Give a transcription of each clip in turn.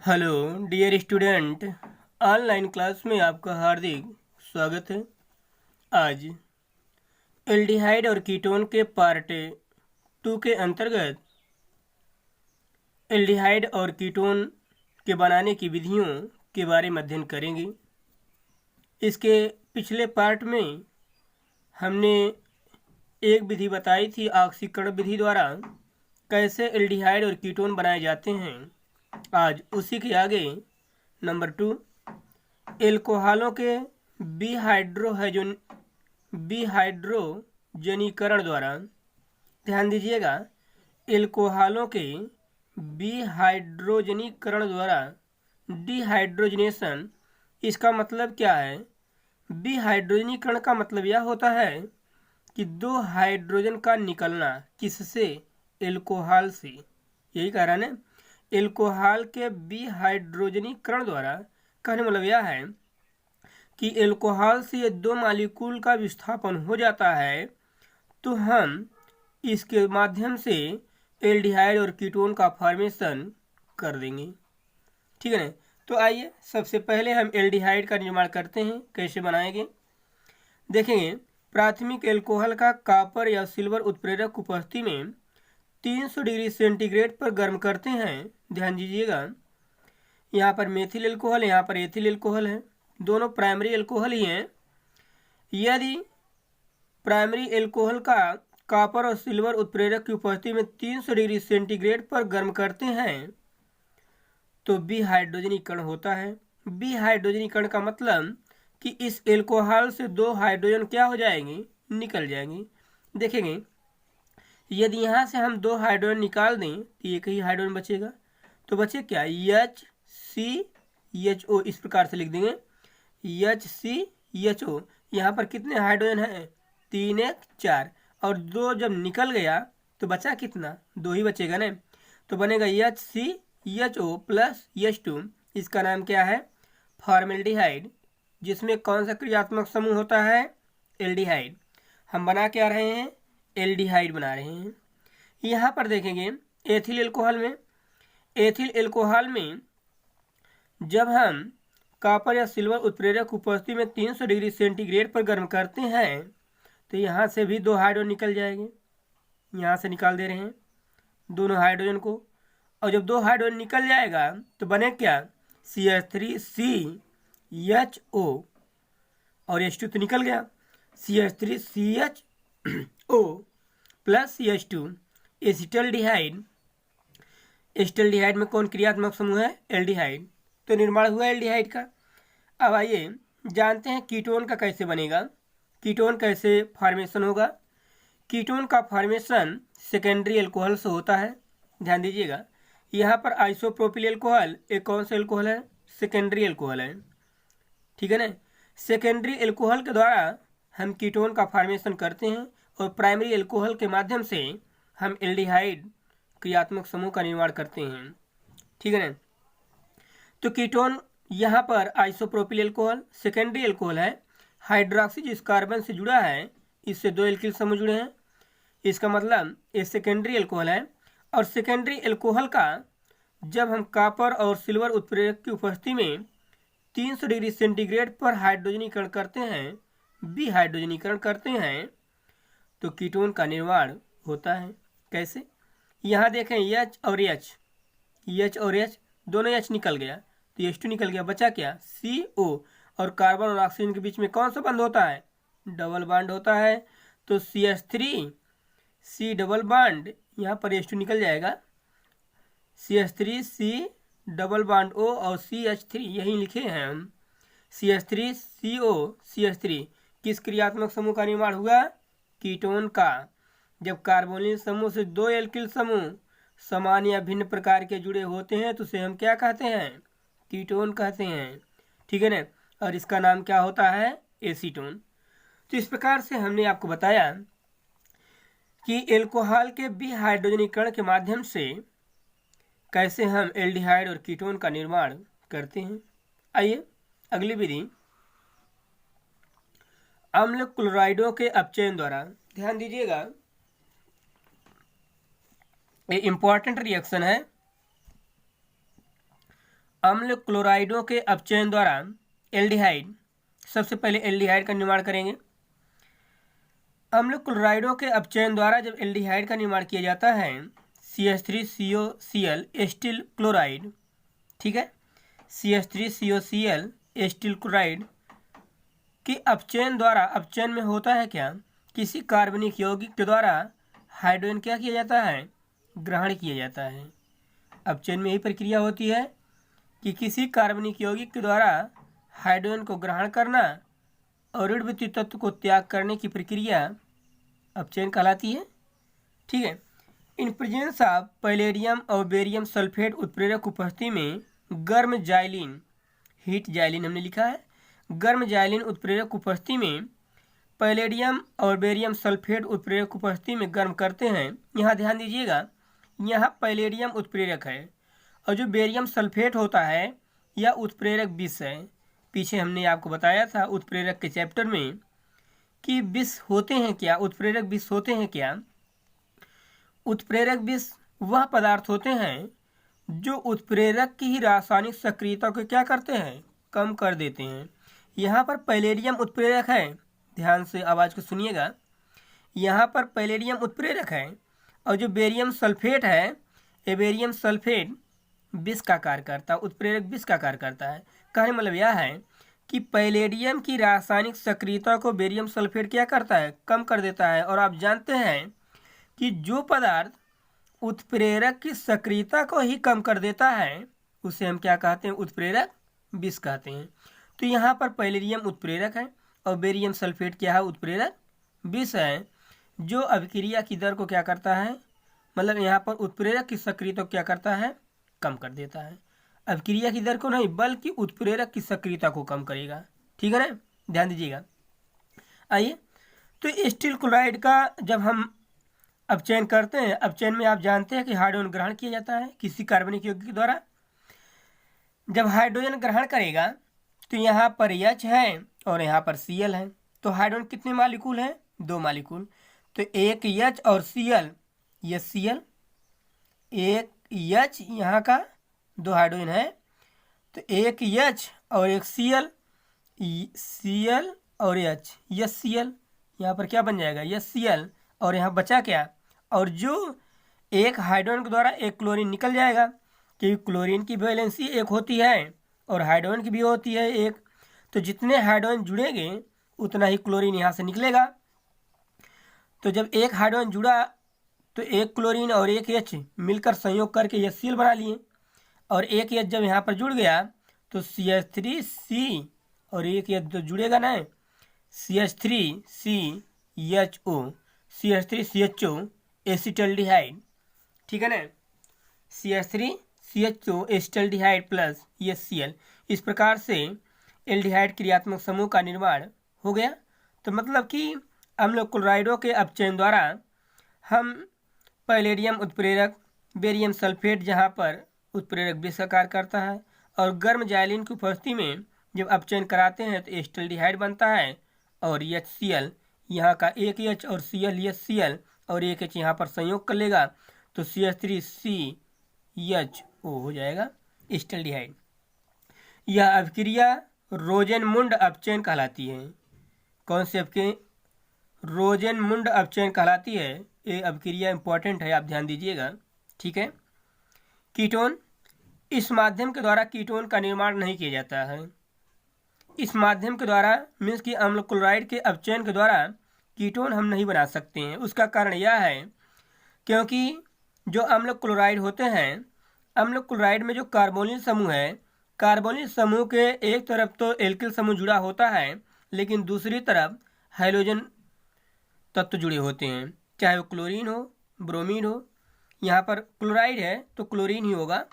Hello dear student, online class में आपका हार्दिक स्वागत है। आज एल्डिहाइड और कीटोन के पार्ट 2 के अंतर्गत एल्डिहाइड और कीटोन के बनाने की विधियों के बारे में अध्ययन करेंगे। इसके पिछले पार्ट में हमने एक विधि बताई थी, ऑक्सीकरण विधि द्वारा कैसे एल्डिहाइड और कीटोन बनाए जाते हैं। आज उसी के आगे नंबर 2 एल्कोहलों के विहाइड्रोजनीकरण द्वारा, ध्यान दीजिएगा, एल्कोहलों के विहाइड्रोजनीकरण द्वारा डिहाइड्रोजनेशन। इसका मतलब क्या है? विहाइड्रोजनीकरण का मतलब यह होता है कि दो हाइड्रोजन का निकलना। किससे? एल्कोहल से। यही कारण है एल्कोहल के विहाइड्रोजनीकरण द्वारा। कहने मतलब यह है कि एल्कोहल से ये दो मॉलिक्यूल का विस्थापन हो जाता है, तो हम इसके माध्यम से एल्डिहाइड और कीटोन का फॉर्मेशन कर देंगे। ठीक है ना? तो आइए सबसे पहले हम एल्डिहाइड का निर्माण करते हैं। कैसे बनाएंगे देखेंगे। प्राथमिक एल्कोहल का कॉपर या सिल्वर उत्प्रेरक उपस्थिति में 300 डिग्री सेंटीग्रेड पर गर्म करते हैं। ध्यान दीजिएगा, यहाँ पर मेथिल एल्कोहल, यहाँ पर एथिल एल्कोहल है। दोनों प्राइमरी एल्कोहल ही हैं। यदि प्राइमरी एल्कोहल का कॉपर और सिल्वर उत्प्रेरक की उपस्थिति में 300 डिग्री सेंटीग्रेड पर गर्म करते हैं तो विहाइड्रोजनीकरण होता है। विहाइड्रोजनीकरण का मतलब कि इस एल्कोहल से दो हाइड्रोजन क्या हो जाएंगे? निकल जाएंगे। देखेंगे, यदि यहाँ से हम दो हाइड्रोजन निकाल दें तो एक ही हाइड्रोजन बचेगा। तो बचे क्या? HCHO। इस प्रकार से लिख देंगे HCHO। यहाँ पर कितने हाइड्रोजन हैं? 3 1 4। और दो जब निकल गया तो बचा कितना? दो ही बचेगा ना। तो बनेगा HCHO प्लस H2। इसका नाम क्या है? फॉर्मेल्डिहाइड। जिसमें कौन सा क्रियात्मक समूह होता है? एल्डिहाइड। हम बना क्या रहे हैं? एल्डिहाइड बना रहे हैं। यहाँ पर देखेंगे एथिल एल्कोहल में जब हम कॉपर या सिल्वर उत्प्रेरक उपस्थिति में 300 डिग्री सेंटीग्रेड पर गर्म करते हैं तो यहाँ से भी दो हाइड्रोजन निकल जाएंगे। यहाँ से निकाल दे रहे हैं दोनों हाइड्रोजन को। और जब दो हाइड्रोजन निकल जाएगा तो बने क्या? CH3CHO और H2 तो निकल गया। CH3CHO plus CH2 acetaldehyde. Acetaldehyde में कौन क्रियात्मक समूह है? एल्डिहाइड। तो निर्माण हुआ एल्डिहाइड का। अब आइए जानते हैं कीटोन का कैसे बनेगा। कीटोन कैसे फॉर्मेशन होगा? कीटोन का फॉर्मेशन सेकेंडरी एल्कोहल से होता है। ध्यान दीजिएगा, यहाँ पर आइसोप्रोपिल एल्कोहल एक कौन सा एल्कोहल है? सेकेंडरी एल्कोहल है। ठीक है ना? सेकेंडरी एल्कोहल के द्वारा हम कीटोन का फॉर्मेशन करते हैं और प्राइमरी एल्कोहल के माध्यम से हम एल्डिहाइड क्रियात्मक समूह का निर्माण करते हैं। ठीक है ना? तो कीटोन यहाँ पर आइसोप्रोपिल एल्कोहल सेकेंडरी एल्कोहल है। हाइड्रोक्सी जिस कार्बन से जुड़ा है इससे दो एल्किल समूह जुड़े हैं। इसका मतलब ये सेकेंडरी एल्कोहल है। और सेकेंडरी एल्कोहल का जब हम कॉपर और सिल्वर उत्प्रेरक की उपस्थिति में 300 डिग्री सेंटीग्रेड पर हाइड्रोजनीकरण करते हैं, विहाइड्रोजनीकरण करते हैं, तो कीटोन का निर्माण होता है। कैसे? यहाँ देखें H और H दोनों H निकल गया तो H2 निकल गया। बचा क्या? CO। और कार्बन और ऑक्सीजन के बीच में कौन सा बंध होता है? डबल बॉन्ड होता है। तो CH3C डबल बॉन्ड, यहाँ पर H2 निकल जाएगा। CH3C डबल बॉन्ड O और CH3 यही लिखे हैं हम। CH3CO CH3 किस क्रियात्मक समूह का निर्माण हुआ? कीटोन का। जब कार्बोनिल समूह से दो एल्किल समूह समान या भिन्न प्रकार के जुड़े होते हैं तो उसे हम क्या कहते हैं? कीटोन कहते हैं। ठीक है ना? और इसका नाम क्या होता है? एसीटोन। तो इस प्रकार से हमने आपको बताया कि एल्कोहल के विहाइड्रोजनीकरण के माध्यम से कैसे हम एल्डिहाइड और कीटोन का निर्माण करते हैं। आइए अगली विधि, अम्ल क्लोराइडों के अपचयन द्वारा। ध्यान दीजिएगा, ये इंपॉर्टेंट रिएक्शन है। अम्ल क्लोराइडों के अपचयन द्वारा एल्डिहाइड, सबसे पहले एल्डिहाइड का निर्माण करेंगे। अम्ल क्लोराइडों के अपचयन द्वारा जब एल्डिहाइड का निर्माण किया जाता है CH3COCl एस्टिल क्लोराइड, ठीक है, CH3COCl एस्टिल क्लोराइड के अपचयन द्वारा, अपचयन में होता है क्या, किसी कार्बनिक यौगिक के द्वारा हाइड्रोजन क्या किया जाता है, ग्रहण किया जाता है। अपचयन में यही प्रक्रिया होती है कि किसी कार्बनिक यौगिक के द्वारा हाइड्रोजन को ग्रहण करना और ऋणविद्युत तत्व को त्याग करने की प्रक्रिया अपचयन कहलाती है, ठीक है। इन प्रेजेंस ऑफ पैलेडियम और बेरियम सल्फेट उत्प्रेरक उपस्थिति में गर्म जाइलिन, हीट जाइलिन हमने लिखा है, गर्म जाइलिन उत्प्रेरक उपस्थिति में पैलेडियम और बेरियम सल्फेट उत्प्रेरक उपस्थिति में गर्म करते हैं। यहाँ ध्यान दीजिएगा, यहाँ पैलेडियम उत्प्रेरक है और जो बेरियम सल्फेट होता है यह उत्प्रेरक विष है। पीछे हमने आपको बताया था उत्प्रेरक के चैप्टर में कि विष होते हैं क्या, उत्प्रेरक विष होते हैं क्या। उत्प्रेरक विष वह पदार्थ होते हैं जो उत्प्रेरक की ही रासायनिक सक्रियता को क्या करते हैं, कम कर देते हैं। यहाँ पर पैलेडियम उत्प्रेरक है, ध्यान से आवाज़ को सुनिएगा, यहाँ पर पैलेडियम उत्प्रेरक है और जो बेरियम सल्फेट है, ये बेरियम सल्फेट विष का कार्य करता है, उत्प्रेरक विष का कार्य करता है। कहने मतलब यह है कि पैलेडियम की रासायनिक सक्रियता को बेरियम सल्फेट क्या करता है, कम कर देता है। और आप जानते हैं कि जो पदार्थ उत्प्रेरक की सक्रियता को ही कम कर देता है उसे हम क्या कहते हैं, उत्प्रेरक विष कहते हैं। तो यहाँ पर पैलेडियम उत्प्रेरक है और बेरियम सल्फेट क्या है, उत्प्रेरक विष है, जो अभिक्रिया की दर को क्या करता है, मतलब यहाँ पर उत्प्रेरक की सक्रियता को क्या करता है, कम कर देता है। अभिक्रिया की दर को नहीं बल्कि उत्प्रेरक की सक्रियता को कम करेगा, ठीक है ना, ध्यान दीजिएगा। आइए, तो स्टील क्लोराइड का जब हम अपचयन करते हैं, अपचयन में आप जानते हैं कि हाइड्रोजन ग्रहण किया जाता है किसी कार्बनिक यौगिक के द्वारा। जब हाइड्रोजन ग्रहण करेगा तो यहाँ पर H है और यहाँ पर Cl है, तो हाइड्रोजन कितने मालिकूल हैं, 2 मालिकूल। तो एक H और Cl, ये Cl, एक H यहाँ का 2 हाइड्रोजन है, तो एक H और एक Cl, Cl और H, यह Cl यहाँ पर क्या बन जाएगा, यह Cl, और यहाँ बचा क्या, और जो एक हाइड्रोजन के द्वारा एक क्लोरीन निकल जाएगा, क्योंकि क्लोरीन की वैलेंसी 1 होती है और हाइड्रोजन की भी होती है 1, तो जितने हाइड्रोजन जुड़ेंगे उतना ही क्लोरीन यहाँ से निकलेगा। तो जब एक हाइड्रोजन जुड़ा तो एक क्लोरीन और एक H मिलकर संयोग करके यह Cl बना लिए, और एक H जब यहाँ पर जुड़ गया तो CH3C और एक H तो जुड़ेगा ना, CH3CHO, CH3CHO एसिटल्डिहाइड, ठीक है ना, CH3CHO एसिटल्डिहाइड प्लस ये Cl, इस प्रकार से एल्डिहाइड क्रियात्मक समूह का निर्माण हो गया। तो मतलब कि अम्ल क्लोराइडों के अपचयन द्वारा हम पैलेडियम उत्प्रेरक, बेरियम सल्फेट जहाँ पर उत्प्रेरक विष का कार्य करता है, और गर्म जाइलिन की उपस्थिति में जब अपचयन कराते हैं तो एसिटल्डिहाइड बनता है, और HCl यहाँ का एक H और Cl, ये Cl और एक H यहाँ पर संयोग कर लेगा तो CH3CHO हो जाएगा एसिटल्डिहाइड। यह अभिक्रिया रोजेनमुंड अपचयन कहलाती है। कौन से रोजेनमुंड अपचयन कहलाती है, ये अभिक्रिया इंपॉर्टेंट है, आप ध्यान दीजिएगा, ठीक है। कीटोन, इस माध्यम के द्वारा कीटोन का निर्माण नहीं किया जाता है। इस माध्यम के द्वारा मीन्स कि अम्ल क्लोराइड के अपचयन के द्वारा कीटोन हम नहीं बना सकते हैं। उसका कारण यह है क्योंकि जो अम्ल क्लोराइड होते हैं, अम्ल क्लोराइड में जो कार्बोनिल समूह है, कार्बोनिल समूह के एक तरफ तो एल्किल समूह जुड़ा होता है लेकिन दूसरी तरफ हाइड्रोजन तत्व जुड़े होते हैं, चाहे वो क्लोरीन हो, ब्रोमीन हो। यहाँ पर क्लोराइड है तो क्लोरीन ही होगा,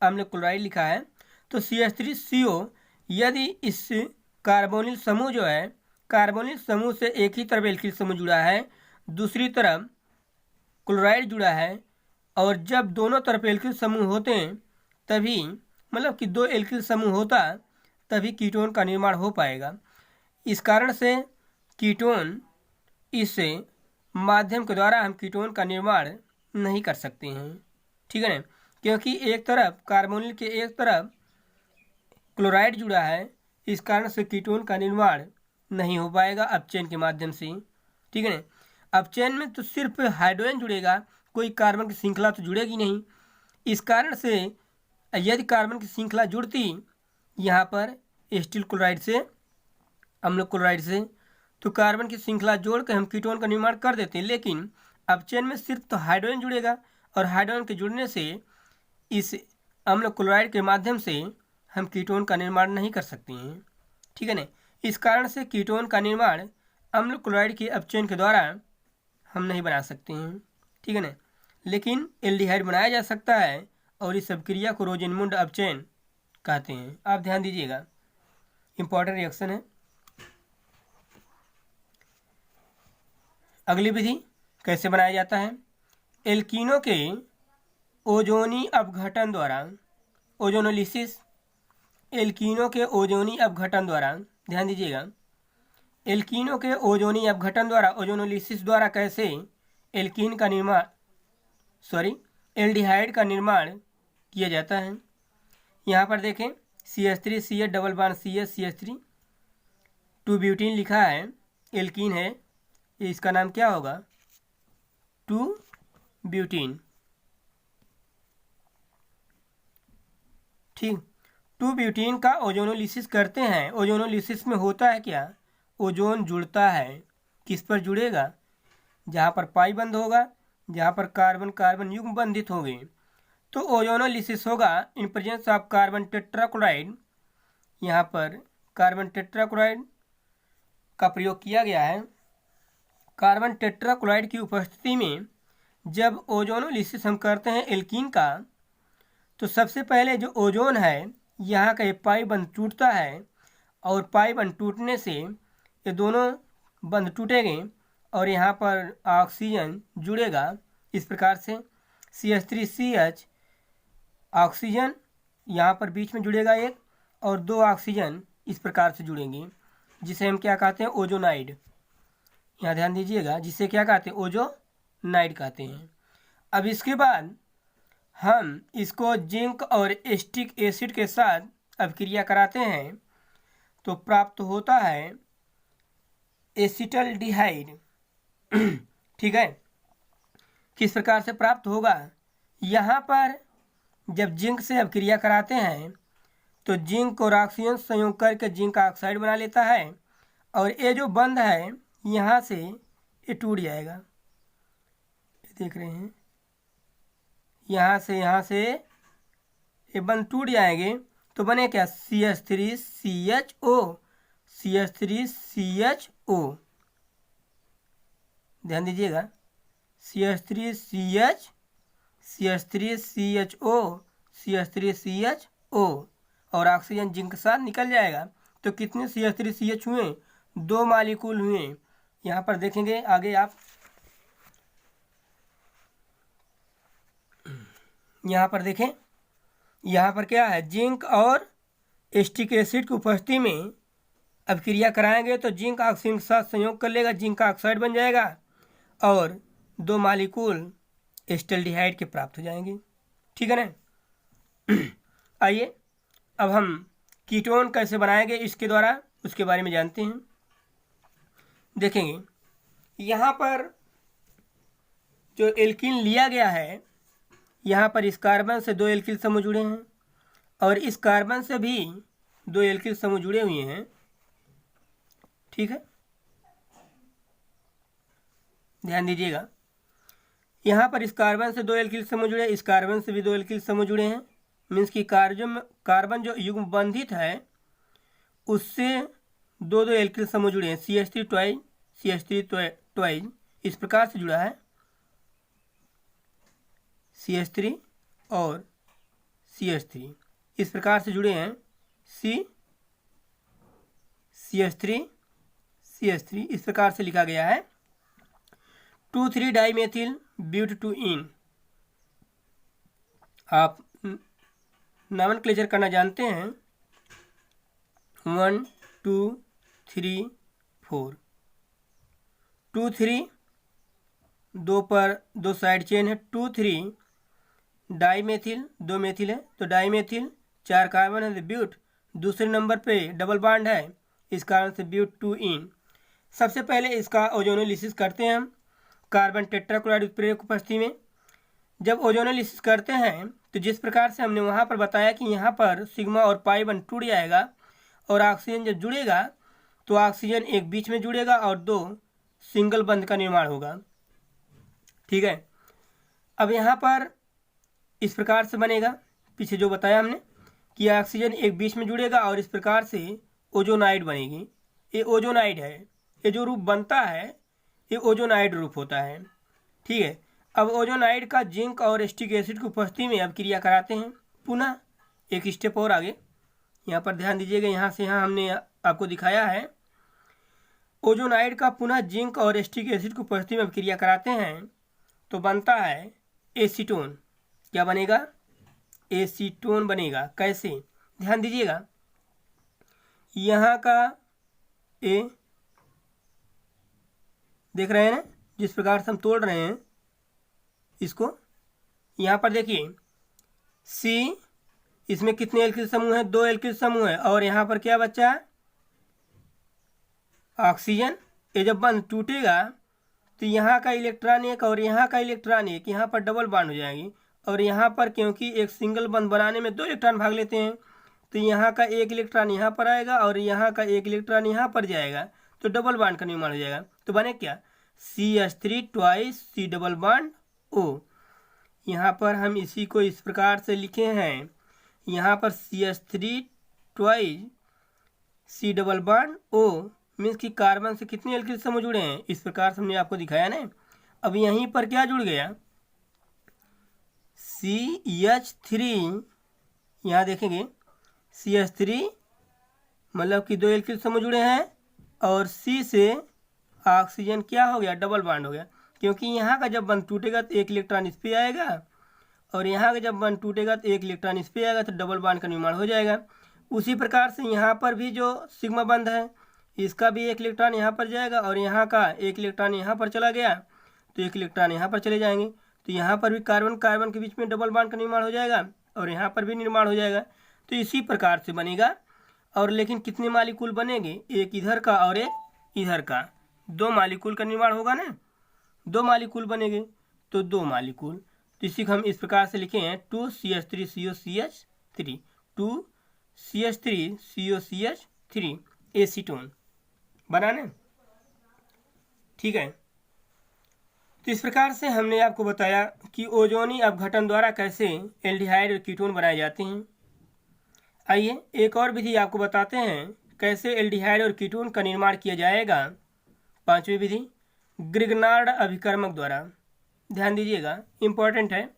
अम्ल क्लोराइड लिखा है। तो CH3CO यदि इस कार्बोनिल समूह जो है, कार्बोनिल समूह से एक ही तरफ एल्किल समूह जुड़ा है, दूसरी तरफ क्लोराइड जुड़ा है, और जब दोनों तरफ एल्किल समूह होते हैं तभी, मतलब कि 2 एल्किल समूह होता तभी कीटोन का निर्माण हो पाएगा। इस कारण से कीटोन, इस माध्यम के द्वारा हम कीटोन का निर्माण नहीं कर सकते हैं, ठीक है ना, क्योंकि एक तरफ कार्बोनिल के एक तरफ क्लोराइड जुड़ा है, इस कारण से कीटोन का निर्माण नहीं हो पाएगा अपचयन के माध्यम से। ठीक है ना। अपचयन में तो सिर्फ हाइड्रोजन जुड़ेगा, कोई कार्बन की श्रृंखला तो जुड़ेगी नहीं। इस कारण से यदि कार्बन की श्रृंखला जुड़ती यहाँ पर एसिटिल क्लोराइड से, अम्ल क्लोराइड से, तो कार्बन की श्रृंखला जोड़ के हम कीटोन का निर्माण कर देते हैं। लेकिन अपचयन में सिर्फ तो हाइड्रोजन जुड़ेगा और हाइड्रोजन के जुड़ने से इस अम्ल क्लोराइड के माध्यम से हम कीटोन का निर्माण नहीं कर सकते हैं। ठीक है ना। इस कारण से कीटोन का निर्माण अम्ल क्लोराइड के अपचयन के द्वारा हम नहीं बना सकते हैं। ठीक है ना। लेकिन एल्डिहाइड बनाया जा सकता है और इस अभिक्रिया को रोजेनमुंड अपचयन कहते हैं। आप ध्यान दीजिएगा, इंपॉर्टेंट रिएक्शन है। अगली विधि कैसे बनाया जाता है? एल्कीनों के ओजोनी अपघटन द्वारा, ओजोनोलिसिस, एल्कीनों के ओजोनी अपघटन द्वारा, ध्यान दीजिएगा, एल्कीनों के ओजोनी अपघटन द्वारा, ओजोनोलिसिस द्वारा कैसे एल्कीन का निर्माण, एल्डिहाइड का निर्माण किया जाता है। यहाँ पर देखें CH3 CH double bond CH CH3 2 butene लिखा है, एल्कीन है, इसका नाम क्या होगा? 2 ब्यूटीन। ठीक, 2 ब्यूटीन का ओजोनोलिसिस करते हैं। ओजोनोलिसिस में होता है क्या? ओजोन जुड़ता है। किस पर जुड़ेगा? जहाँ पर पाई बंद होगा, जहाँ पर कार्बन कार्बन युग्म बंधित होंगे, तो ओजोनोलिसिस होगा in presence of carbon tetrachloride. यहाँ पर कार्बन टेट्राक्लोराइड का प्रयोग किया गया है। कार्बन टेट्राक्लोराइड की उपस्थिति में जब ओजोनोलिसिस हम करते हैं एल्कीन का, तो सबसे पहले जो ओजोन है यहाँ का ये पाई बंध टूटता है और पाई बंध टूटने से ये दोनों बंध टूटेंगे और यहाँ पर ऑक्सीजन जुड़ेगा। इस प्रकार से CH3CH ऑक्सीजन यहाँ पर बीच में जुड़ेगा एक, और 2 ऑक्सीजन इस प्रकार से जुड़ेंगे, जिसे हम क्या कहते हैं? ओजोनाइड। यहाँ ध्यान दीजिएगा, जिसे क्या कहते हैं? ओजोनाइड कहते हैं। अब इसके बाद हम इसको जिंक और एस्टिक एसिड के साथ अभिक्रिया कराते हैं तो प्राप्त होता है एसिटल्डिहाइड। ठीक है। किस प्रकार से प्राप्त होगा? यहाँ पर जब जिंक से अभिक्रिया कराते हैं तो जिंक और ऑक्सीजन संयोग करके जिंक ऑक्साइड बना लेता है और ये जो बंध है यहाँ से ये टूट जाएगा। देख रहे हैं, यहाँ से ये बंध टूट जाएंगे तो बने क्या? CH3CHO, CH3CHO। ध्यान दीजिएगा, CH3CH, CH3CHO, CH3CHO और ऑक्सीजन जिंक के साथ निकल जाएगा। तो कितने CH3CH हुए? 2 मालिक्यूल हुए। यहाँ पर देखेंगे आगे आप, यहाँ पर देखें, यहाँ पर क्या है? जिंक और एस्टिक एसिड की उपस्थिति में अभिक्रिया कराएंगे तो जिंक ऑक्सीजन के साथ संयोग कर लेगा, जिंक ऑक्साइड बन जाएगा और 2 मालिक्यूल एसिटल्डिहाइड के प्राप्त हो जाएंगे। ठीक है ना। आइए अब हम कीटोन कैसे बनाएंगे इसके द्वारा, उसके बारे में जानते हैं। देखेंगे यहाँ पर जो एल्कीन लिया गया है, यहाँ पर इस कार्बन से 2 एल्किल समूह जुड़े हैं और इस कार्बन से भी 2 एल्किल समूह जुड़े हुए हैं। ठीक है, ध्यान दीजिएगा, यहाँ पर इस कार्बन से 2 एल्किल समूह जुड़े, इस कार्बन से भी 2 एल्किल समूह जुड़े हैं। मीन्स कि कार्बन जो युग्म बंधित है उससे 2 एल्किल समूह जुड़े हैं। CH3 ट्वाइज, CH3 ट्वाइज इस प्रकार से जुड़ा है, CH3 और CH3 इस प्रकार से जुड़े हैं। CH3 इस प्रकार से लिखा गया है। 2,3 डाइमेथिल ब्यूटेटुईन। आप नॉमेनक्लेचर करना जानते हैं। 1 2 3 4, 2 3 2 पर 2 साइड चेन है। 2 3 डाइमेथिल, 2 मेथिल है तो डाइमेथिल, 4 कार्बन है तो ब्यूट, दूसरे नंबर पे डबल बॉन्ड है, इस कारण से ब्यूट2इन। सबसे पहले इसका ओजोनोलिसिस करते हैं हम कार्बन टेट्राक्लोराइड उत्प्रेरक उपस्थिति में। जब ओजोनोलिसिस करते हैं तो जिस प्रकार से हमने वहाँ पर बताया कि यहाँ पर सिग्मा और पाई बॉन्ड टूट जाएगा और ऑक्सीजन जब जुड़ेगा तो ऑक्सीजन एक बीच में जुड़ेगा और 2 सिंगल बंध का निर्माण होगा। ठीक है, अब यहाँ पर इस प्रकार से बनेगा, पीछे जो बताया हमने कि ऑक्सीजन एक बीच में जुड़ेगा और इस प्रकार से ओजोनाइड बनेगी। ये ओजोनाइड है, ये जो रूप बनता है ये ओजोनाइड रूप होता है। ठीक है, अब ओजोनाइड का जिंक और एसिटिक एसिड की उपस्थिति में अब क्रिया कराते हैं। पुनः एक स्टेप और आगे, यहाँ पर ध्यान दीजिएगा, यहाँ से यहाँ हमने आपको दिखाया है ओजोनाइड का पुनः जिंक और एसिटिक एसिड की उपस्थिति में अब क्रिया कराते हैं तो बनता है एसीटोन। क्या बनेगा? एसीटोन बनेगा। कैसे? ध्यान दीजिएगा, यहाँ का ए देख रहे हैं ना, जिस प्रकार से हम तोड़ रहे हैं इसको, यहाँ पर देखिए सी, इसमें कितने एल्किल समूह हैं? 2 एल्किल समूह है और यहाँ पर क्या बचा? ऑक्सीजन। ये जब बंध टूटेगा तो यहाँ का इलेक्ट्रॉन एक और यहाँ का इलेक्ट्रॉन एक, यहाँ पर डबल बॉन्ड हो जाएंगे और यहाँ पर क्योंकि एक सिंगल बंध बनाने में 2 इलेक्ट्रॉन भाग लेते हैं तो यहाँ का एक इलेक्ट्रॉन यहाँ पर आएगा और यहाँ का एक इलेक्ट्रॉन यहाँ पर जाएगा तो डबल बॉन्ड का निर्माण हो जाएगा। तो बने क्या? CH3 twice C double bond O। यहाँ पर हम इसी को इस प्रकार से लिखे हैं, यहाँ पर CH3 twice C double bond O means कि कार्बन से कितने एल्किल समूह जुड़े हैं, इस प्रकार से हमने आपको दिखाया ना। अब यहीं पर क्या जुड़ गया? CH3, यहाँ देखेंगे CH3 मतलब कि 2 एल्किल समूह जुड़े हैं और C से ऑक्सीजन क्या हो गया? डबल बॉन्ड हो गया, क्योंकि यहाँ का जब बंध टूटेगा तो एक इलेक्ट्रॉन इस पे आएगा और यहाँ का जब बंध टूटेगा तो एक इलेक्ट्रॉन इस पे आएगा तो डबल बॉन्ड का निर्माण हो जाएगा। उसी प्रकार से यहाँ पर भी जो सिग्मा बंध है इसका भी एक इलेक्ट्रॉन यहाँ पर जाएगा और यहाँ का एक इलेक्ट्रॉन यहाँ पर चला गया तो एक इलेक्ट्रॉन यहाँ पर चले जाएंगे, तो यहाँ पर भी कार्बन कार्बन के बीच में डबल बॉन्ड का निर्माण हो जाएगा और यहाँ पर भी निर्माण हो जाएगा। तो इसी प्रकार से बनेगा। और लेकिन कितने मालिक्यूल बनेंगे? एक इधर का और एक इधर का, 2 मालिक्यूल का निर्माण होगा ना, 2 मालिक्यूल बनेंगे तो 2 मालिक्यूल। तो इसी को हम इस प्रकार से लिखे हैं 2CH3COCH3, 2CH3COCH3 एसीटोन बना ना। ठीक है, तो इस प्रकार से हमने आपको बताया कि ओजोनी अपघटन द्वारा कैसे एल्डिहाइड और कीटोन बनाए जाते हैं। आइए एक और विधि आपको बताते हैं कैसे एल्डिहाइड और कीटोन का निर्माण किया जाएगा। 5वीं विधि ग्रिग्नार्ड अभिकर्मक द्वारा। ध्यान दीजिएगा, इम्पोर्टेंट है।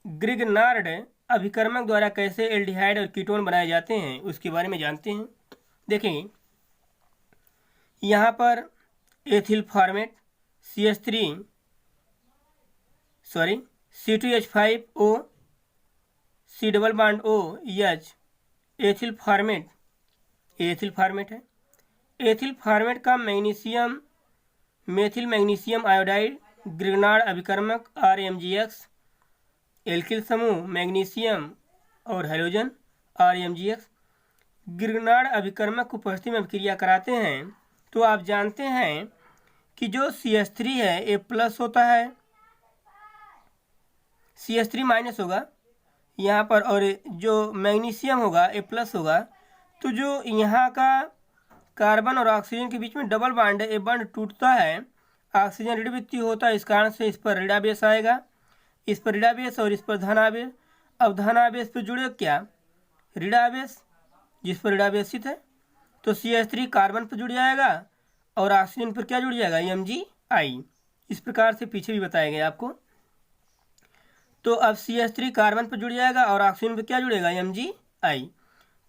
ग्रिग्नार्ड अभिकर्मक द्वारा कैसे एल्डिहाइड और कीटोन बनाए जाते हैं उसके बारे में जानते हैं। देखेंगे यहाँ पर ethyl formate C2H5O C double bond OH ethyl formate है। एथिल फॉर्मेट का magnesium methyl magnesium iodide Grignard अभिकर्मक RMgX, एल्किल समूह मैग्नीशियम और हैलोजन RMgX ग्रिग्नार्ड अभिकर्मक की उपस्थिति में क्रिया कराते हैं तो आप जानते हैं कि जो CH3 है ये प्लस होता है, CH3 माइनस होगा यहाँ पर, और जो मैग्नीशियम होगा ये प्लस होगा। तो जो यहाँ का कार्बन और ऑक्सीजन के बीच में डबल बॉन्ड है, ये बॉन्ड टूटता है, ऑक्सीजन ऋणावेश होता है, इस कारण से इस पर ऋणावेश आएगा, इस पर ऋणावेश और इस पर धनावेश। अब धनावेश पर जुड़े क्या? ऋणावेश, जिस पर ऋणावेशित है तो CH3 कार्बन पर जुड़ जाएगा और ऑक्सीजन पर क्या जुड़ जाएगा? MgI। इस प्रकार से पीछे भी बताया गया आपको। तो अब CH3 कार्बन पर जुड़ जाएगा और ऑक्सीजन पर क्या जुड़ेगा? MgI।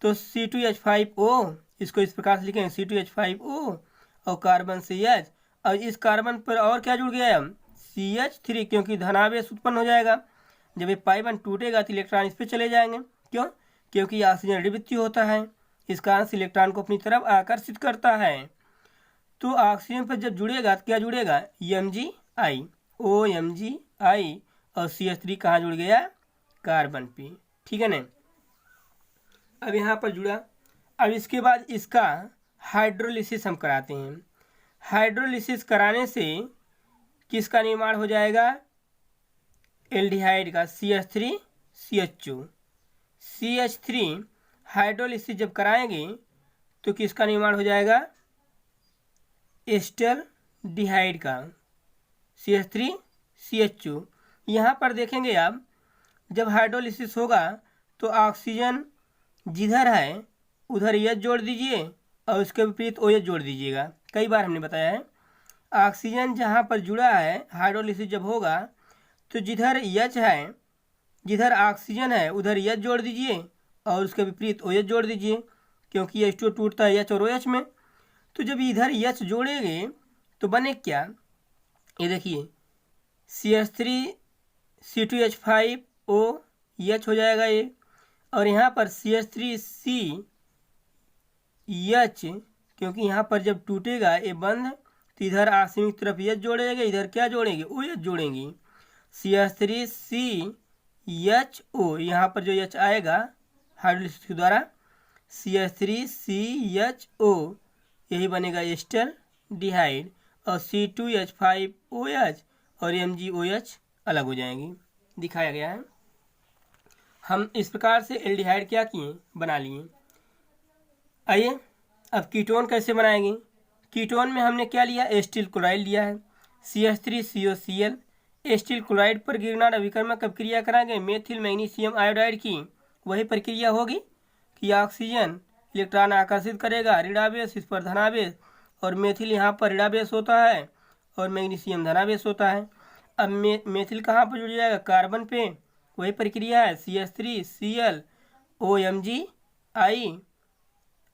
तो C2H5O, इसको इस प्रकार से लिखेंगे C2H5O और कार्बन से H, और इस कार्बन पर और क्या जुड़ गया? CH3, क्योंकि धनावेश उत्पन्न हो जाएगा। जब ये पाई बॉन्ड टूटेगा तो इलेक्ट्रॉन इस पर चले जाएंगे। क्यों? क्योंकि ऑक्सीजन ऋणावेश होता है, इस कारण से इलेक्ट्रॉन को अपनी तरफ आकर्षित करता है। तो ऑक्सीजन पर जब जुड़ेगा तो क्या जुड़ेगा? MgI, OMgI, और CH3 कहाँ जुड़ गया? कार्बन पे। ठीक है ना। अब यहाँ पर जुड़ा। अब इसके बाद इसका हाइड्रोलिसिस हम कराते हैं। हाइड्रोलिसिस कराने से किसका निर्माण हो जाएगा? एल्डिहाइड का, CH3CH2। CH3 हाइड्रोलिसिस जब कराएंगे तो किसका निर्माण हो जाएगा? एस्टल्डिहाइड का, CH3CH2। यहाँ पर देखेंगे आप, जब हाइड्रोलिसिस होगा तो ऑक्सीजन जिधर है उधर H जोड़ दीजिए और उसके विपरीत OH जोड़ दीजिएगा। कई बार हमने बताया है, ऑक्सीजन जहाँ पर जुड़ा है हाइड्रोलिसिस जब होगा तो जिधर H है, जिधर ऑक्सीजन है उधर H जोड़ दीजिए और उसके विपरीत OH जोड़ दीजिए, क्योंकि H2 टूटता है H और OH में। तो जब इधर H जोड़ेंगे तो बने क्या? ये देखिए, CH3C2H5OH हो जाएगा ये, और यहाँ पर CH3CH, क्योंकि यहाँ पर जब टूटेगा ये बंद तो इधर ऑक्सीजन की तरफ H जोड़ेंगे, इधर क्या जोड़ेंगे? OH जोड़ेंगे। CH3CHO, यहाँ पर जो H आएगा हाइड्रोलिसिस के द्वारा, CH3CHO, यही बनेगा एस्टल्डिहाइड, और C2H5OH और MgOH अलग हो जाएंगी, दिखाया गया है। हम इस प्रकार से एल्डिहाइड क्या किए? बना लिए। आइए अब कीटोन कैसे बनाएंगे? कीटोन में हमने क्या लिया? एस्टिल क्लोराइड लिया है, CH3COCl। एस्टिल क्लोराइड पर गिरनार अभिकर्मक कब क्रिया कराएंगे? मेथिल मैग्नीशियम आयोडाइड की वही प्रक्रिया होगी कि ऑक्सीजन इलेक्ट्रॉन आकर्षित करेगा, ऋणावेश इस पर धनावेश, और मेथिल यहाँ पर ऋणावेश होता है और मैग्नीशियम धनावेश होता है। अब मेथिल कहाँ पर जुड़ जाएगा? कार्बन पे, वही प्रक्रिया है, CH3ClOMgI,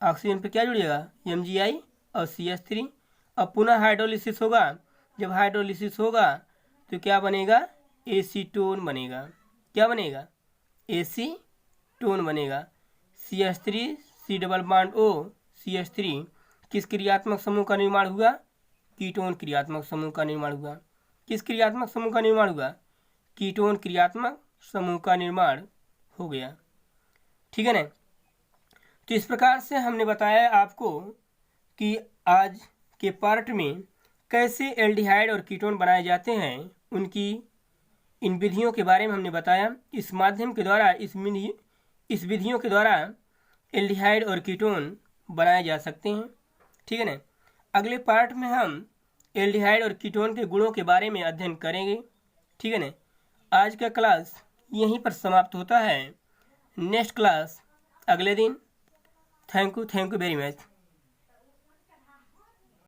ऑक्सीजन पे क्या जुड़ेगा? MgI और CH3। अब पुनः हाइड्रोलिसिस होगा। जब हाइड्रोलिसिस होगा तो क्या बनेगा? एसीटोन बनेगा। क्या बनेगा? एसीटोन बनेगा। CH3 double bond O CH3 किस क्रियात्मक समूह का निर्माण हुआ? कीटोन क्रियात्मक समूह का निर्माण हुआ। किस क्रियात्मक समूह का निर्माण हुआ? कीटोन क्रियात्मक समूह का निर्माण हो गया। ठीक है ना? तो इस प्रकार से हमने बताया आपको कि आज के पार्ट में कैसे एल्डिहाइड और कीटोन बनाए जाते हैं, उनकी इन विधियों के बारे में हमने बताया। इस माध्यम के द्वारा, इस विधियों के द्वारा एल्डिहाइड और कीटोन बनाए जा सकते हैं। ठीक है ना? अगले पार्ट में हम एल्डिहाइड और कीटोन के गुणों के बारे में अध्ययन करेंगे। ठीक है ना? आज का क्लास यहीं पर समाप्त होता है। नेक्स्ट क्लास अगले दिन। Thank you very much.